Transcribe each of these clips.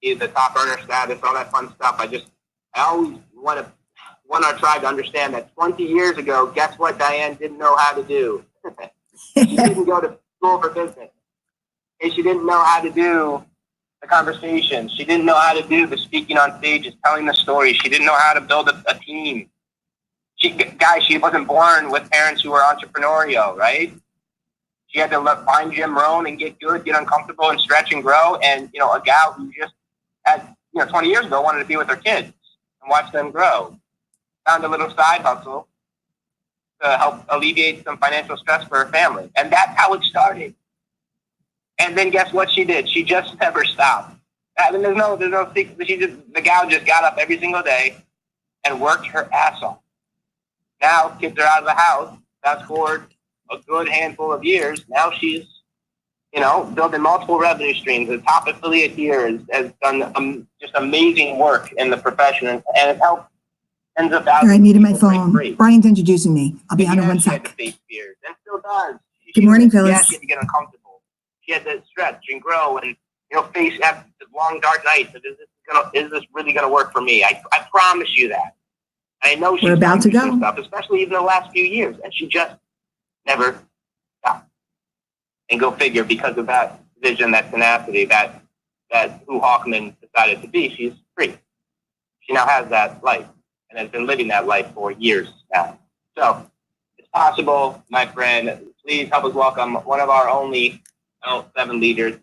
the top earner status, all that fun stuff. I always want our tribe to understand that 20 years ago, guess what Diane didn't know how to do? She didn't go to school for business. And she didn't know how to do the conversation. She didn't know how to do the speaking on stages, telling the story. She didn't know how to build a team. She wasn't born with parents who were entrepreneurial, right? She had to find Jim Rohn and get good, get uncomfortable, and stretch and grow. And, a gal who just had, 20 years ago wanted to be with her kids and watch them grow. Found a little side hustle to help alleviate some financial stress for her family. And that's how it started. And then guess what she did? She just never stopped. I mean, there's no secret. The gal just got up every single day and worked her ass off. Now kids are out of the house. Fast forward a good handful of years. Now she's, building multiple revenue streams. The top affiliate here has done just amazing work in the profession, and it helps tens of thousands. I needed my phone. Brian's introducing me. I'll be on in 1 sec. And still does. Good morning, Phyllis. Yeah, she had to get uncomfortable. She had to stretch and grow and face after the long dark nights. Is this really gonna work for me? I promise you that. I know she's about to go. Stuff, especially even the last few years, and she just never stopped. And go figure, because of that vision, that tenacity, that who Hochman decided to be, she's free. She now has that life and has been living that life for years now. So it's possible, my friend. Please help us welcome one of our only 7 leaders.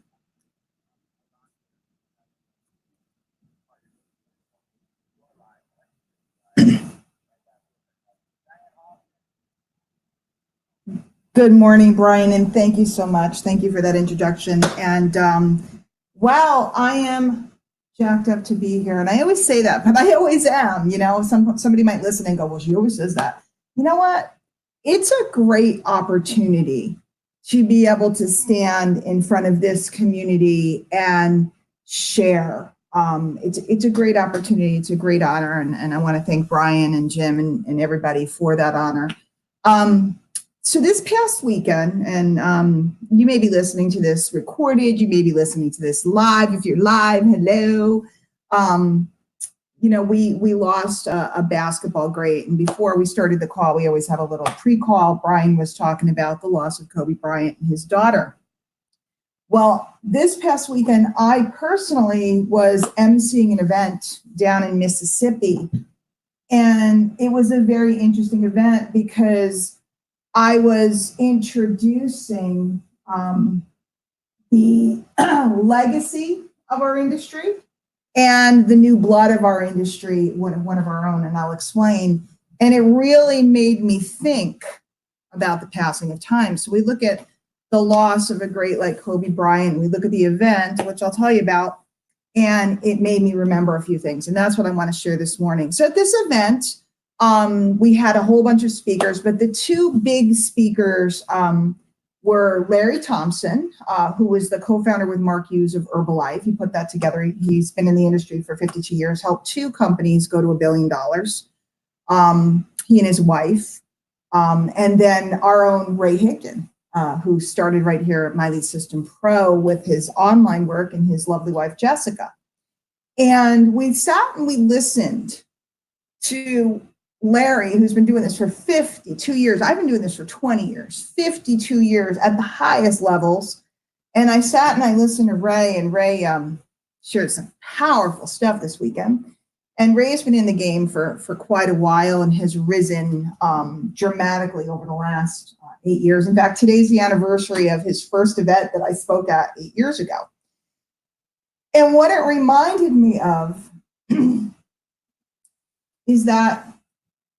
Good morning, Brian, and thank you so much. Thank you for that introduction. And wow, I am jacked up to be here. And I always say that, but I always am. Somebody might listen and go, well, she always says that. You know what? It's a great opportunity to be able to stand in front of this community and share. It's a great opportunity. It's a great honor. And I want to thank Brian and Jim and everybody for that honor. So this past weekend, and you may be listening to this recorded, you may be listening to this live. If you're live, hello. We lost a basketball great. And before we started the call, we always have a little pre-call. Brian was talking about the loss of Kobe Bryant and his daughter. Well, this past weekend, I personally was emceeing an event down in Mississippi. And it was a very interesting event because I was introducing the legacy of our industry and the new blood of our industry, one of our own, and I'll explain. And it really made me think about the passing of time. So we look at the loss of a great like Kobe Bryant, we look at the event, which I'll tell you about, and it made me remember a few things. And that's what I want to share this morning. So at this event, we had a whole bunch of speakers, but the 2 big speakers were Larry Thompson, who was the co-founder with Mark Hughes of Herbalife. He put that together. He's been in the industry for 52 years, helped 2 companies go to $1 billion. He and his wife. And then our own Ray Higdon, who started right here at My Lead System Pro with his online work, and his lovely wife, Jessica. And we sat and we listened to Larry, who's been doing this for 52 years. I've been doing this for 20 years, 52 years at the highest levels. And I sat and I listened to Ray, and Ray shared some powerful stuff this weekend. And Ray has been in the game for quite a while and has risen dramatically over the last 8 years. In fact, today's the anniversary of his first event that I spoke at 8 years ago. And what it reminded me of is that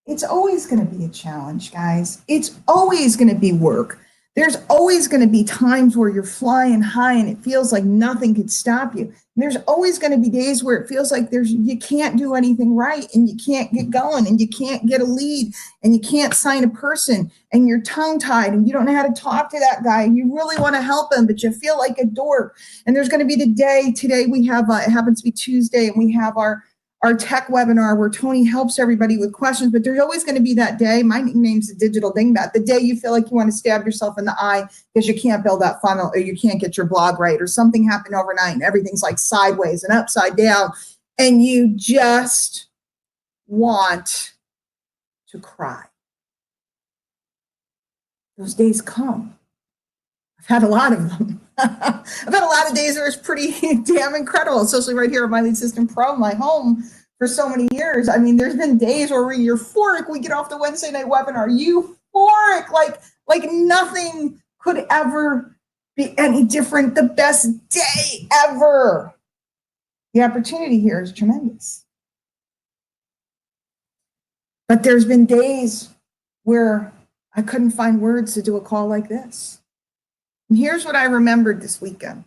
it's always going to be a challenge, guys. It's always going to be work. There's always going to be times where you're flying high and it feels like nothing could stop you. And there's always going to be days where it feels like you can't do anything right, and you can't get going, and you can't get a lead, and you can't sign a person, and you're tongue-tied, and you don't know how to talk to that guy, and you really want to help him, but you feel like a dork. And there's going to be the day, today we have, it happens to be Tuesday, and we have our our tech webinar where Tony helps everybody with questions, but there's always going to be that day. My nickname's the Digital Dingbat. The day you feel like you want to stab yourself in the eye because you can't build that funnel or you can't get your blog right or something happened overnight and everything's like sideways and upside down and you just want to cry. Those days come. I've had a lot of them. I've had a lot of days where it's pretty damn incredible, especially right here at My Lead System Pro, my home for so many years. I mean, there's been days where we're euphoric. We get off the Wednesday night webinar, euphoric, like nothing could ever be any different. The best day ever. The opportunity here is tremendous. But there's been days where I couldn't find words to do a call like this. And here's what I remembered this weekend,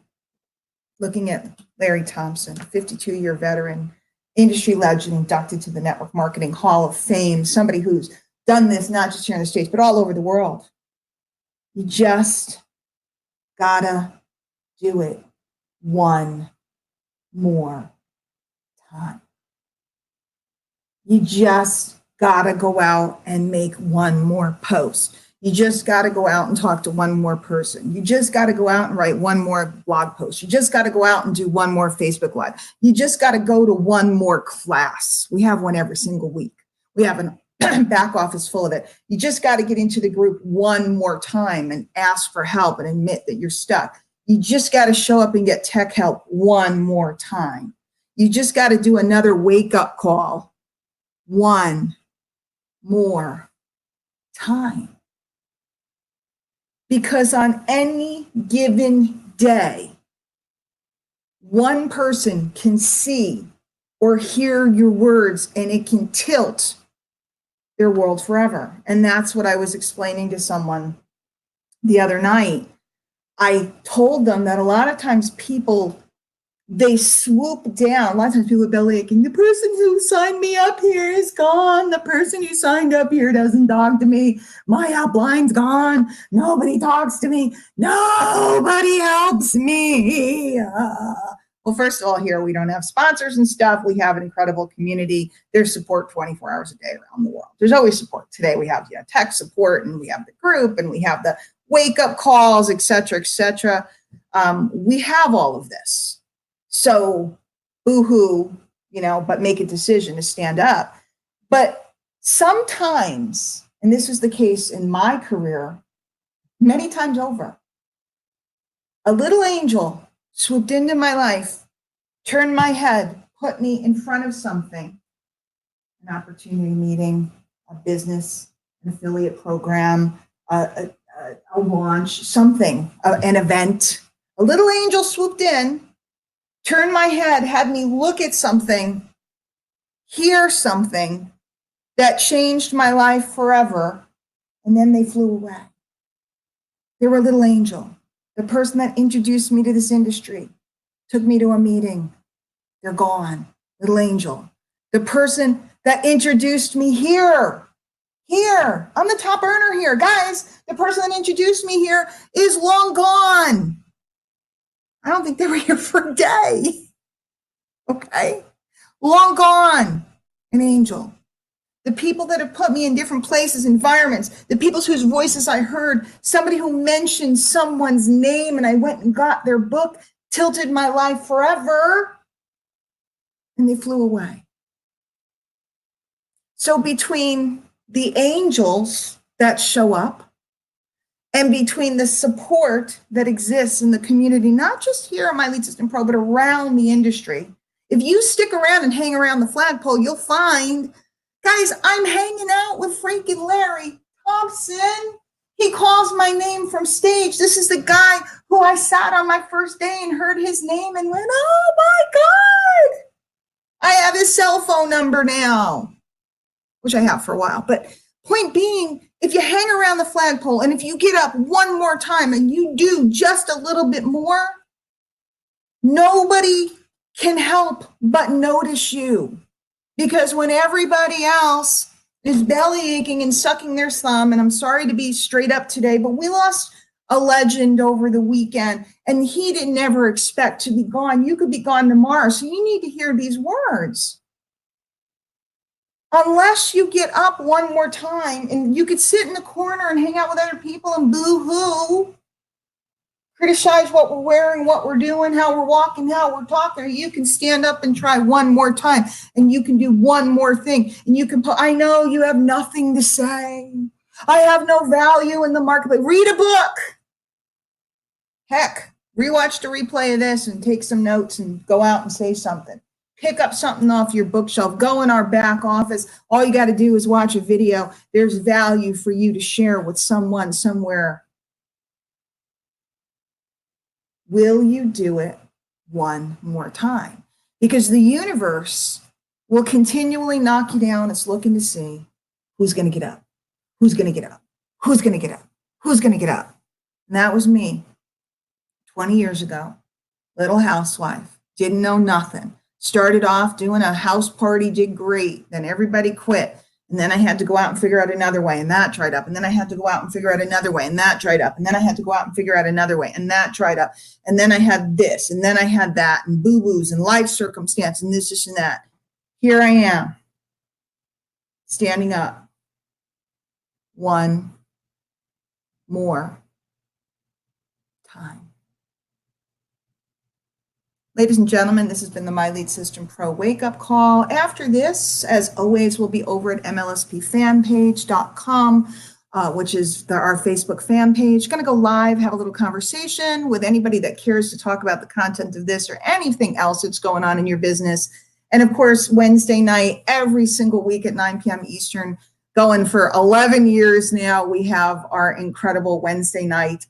looking at Larry Thompson, 52-year veteran, industry legend, inducted to the Network Marketing Hall of Fame, somebody who's done this not just here in the States, but all over the world. You just gotta do it one more time. You just gotta go out and make one more post. You just got to go out and talk to one more person. You just got to go out and write one more blog post. You just got to go out and do one more Facebook Live. You just got to go to one more class. We have one every single week. We have an back office full of it. You just got to get into the group one more time and ask for help and admit that you're stuck. You just got to show up and get tech help one more time. You just got to do another wake-up call one more time. Because on any given day, one person can see or hear your words and it can tilt their world forever. And that's what I was explaining to someone the other night. I told them that a lot of times people, they swoop down. A lot of times people are belly aching. The person who signed me up here is gone. The person who signed up here doesn't talk to me. My upline's gone. Nobody talks to me. Nobody helps me. Well, first of all, here we don't have sponsors and stuff. We have an incredible community. There's support 24 hours a day around the world. There's always support. Today we have tech support and we have the group and we have the wake-up calls, et cetera, et cetera. We have all of this. So boo-hoo, but make a decision to stand up. But sometimes, and this was the case in my career, many times over, a little angel swooped into my life, turned my head, put me in front of something, an opportunity meeting, a business, an affiliate program, a launch, something, an event. A little angel swooped in, turned my head, had me look at something, hear something that changed my life forever, and then they flew away. They were a little angel. The person that introduced me to this industry took me to a meeting. They're gone. Little angel. The person that introduced me here, I'm the top earner here. Guys, the person that introduced me here is long gone. I don't think they were here for a day. Okay? Long gone. An angel. The people that have put me in different places, environments, the people whose voices I heard, somebody who mentioned someone's name and I went and got their book, tilted my life forever, and they flew away. So between the angels that show up and between the support that exists in the community, not just here at My Lead System Pro, but around the industry. If you stick around and hang around the flagpole, you'll find, guys, I'm hanging out with freaking Larry Thompson. He calls my name from stage. This is the guy who I sat on my first day and heard his name and went, oh my God, I have his cell phone number now, which I have for a while. But point being, if you hang around the flagpole and if you get up one more time and you do just a little bit more, nobody can help but notice you. Because when everybody else is belly aching and sucking their thumb, and I'm sorry to be straight up today, but we lost a legend over the weekend and he didn't ever expect to be gone. You could be gone tomorrow. So you need to hear these words. unless you get up one more time, and you could sit in the corner and hang out with other people and boo-hoo, criticize what we're wearing, what we're doing, how we're walking, how we're talking. You can stand up and try one more time, and you can do one more thing. And you can I know you have nothing to say. I have no value in the marketplace. Read a book. Heck, rewatch the replay of this and take some notes and go out and say something. Pick up something off your bookshelf. Go in our back office. All you got to do is watch a video. There's value for you to share with someone somewhere. Will you do it one more time? Because the universe will continually knock you down. It's looking to see who's going to get up, who's going to get up, who's going to get up, who's going to get up. And that was me 20 years ago. Little housewife, didn't know nothing. Started off doing a house party, did great. Then everybody quit. And then I had to go out and figure out another way, and that dried up. And then I had to go out and figure out another way, and that dried up. And then I had to go out and figure out another way, and that dried up. And then I had this, and then I had that, and boo-boos, and life circumstance, and this, and that. Here I am, standing up. One more time. Ladies and gentlemen, this has been the My Lead System Pro Wake Up Call. After this, as always, we'll be over at mlspfanpage.com, which is our Facebook fan page. Going to go live, have a little conversation with anybody that cares to talk about the content of this or anything else that's going on in your business. And of course, Wednesday night, every single week at 9 p.m. Eastern, going for 11 years now, we have our incredible Wednesday night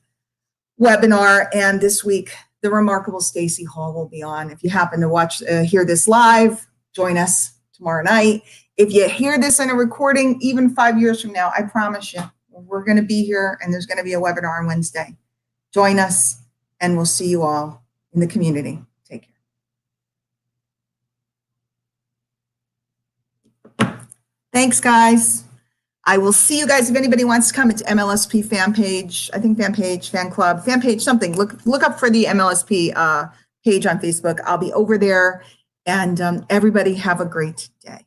webinar. And this week, the remarkable Stacey Hall will be on. If you happen to hear this live, join us tomorrow night. If you hear this in a recording, even 5 years from now, I promise you, we're going to be here and there's going to be a webinar on Wednesday. Join us and we'll see you all in the community. Take care. Thanks, guys. I will see you guys. If anybody wants to come, it's MLSP fan page, I think fan page, fan club, fan page, something. Look up for the MLSP page on Facebook. I'll be over there, and everybody have a great day.